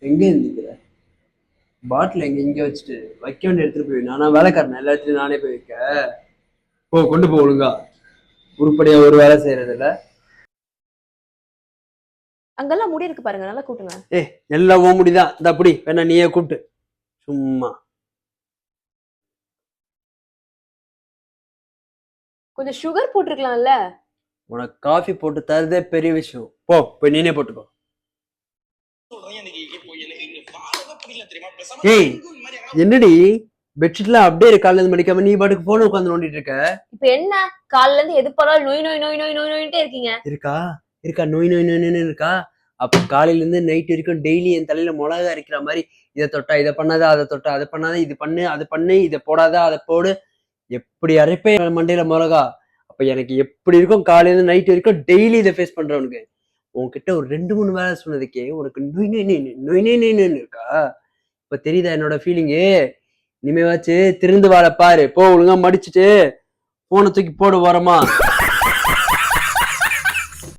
எங்க இருந்துக்கிற பாட்டில் இங்க வச்சுட்டு வைக்க வேண்டிய எடுத்துட்டு போய் நானா வேலைக்காரன் எல்லா இடத்துலயும் நானே போய் வைக்க. போ கொண்டு போ ஒழுங்கா. உருப்படியா ஒரு வேலை செய்யறது இல்ல. அங்கெல்லாம் முடி இருக்கு பாருங்க, நல்லா கூட்டுங்க. எல்லாம் ஓ முடிதான் இந்த அப்படி வேணா நீயே கூப்பிட்டு சும்மா. கொஞ்சம் சுகர் போட்டிருக்கலாம்ல. உனக்கு காஃபி போட்டு தரதே பெரிய விஷயம். போய் நீனே போட்டுக்கோ. ஏய் என்னடி பெட்ஷீட்லாம் அப்படியே காலையில இருந்து மடிக்காம நீ பாட்டுக்கு போன உட்காந்து நோண்டிட்டு இருக்க. இப்ப என்ன காலையில இருந்து எது போறாலும் நோய் நோய் நோய் நோய் நோய் நோயிட்டே இருக்கீங்க. இருக்கா நோய் நோய் நோய் நோய் இருக்கா? அப்ப காலையில இருந்து நைட் வரைக்கும் டெய்லி என் தலையில மிளகா அரைக்கிற மாதிரி இதை தொட்டா இதை பண்ணாத, அதை தொட்டா அதை பண்ணாத, இது பண்ணு அதை பண்ணு, இதை போடாத அதை போடு, எப்படி அரைப்பேன் மண்டையில மிளகா. அப்ப எனக்கு எப்படி இருக்கும் காலையில இருந்து நைட் வரைக்கும் டெய்லி இதை ஃபேஸ் பண்றவனுக்கு. உன்கிட்ட ஒரு 2-3 வேலை சொன்னதுக்கே உனக்கு நொய் நொய் நொய் நொய் நொய் நொய் இருக்கா? இப்ப தெரியுதா என்னோட ஃபீலிங்கு? இனிமே வச்சு திருந்து வாழ பாரு. போ ஒழுங்கா மடிச்சுட்டு போனை தூக்கி போடு ஓரமா.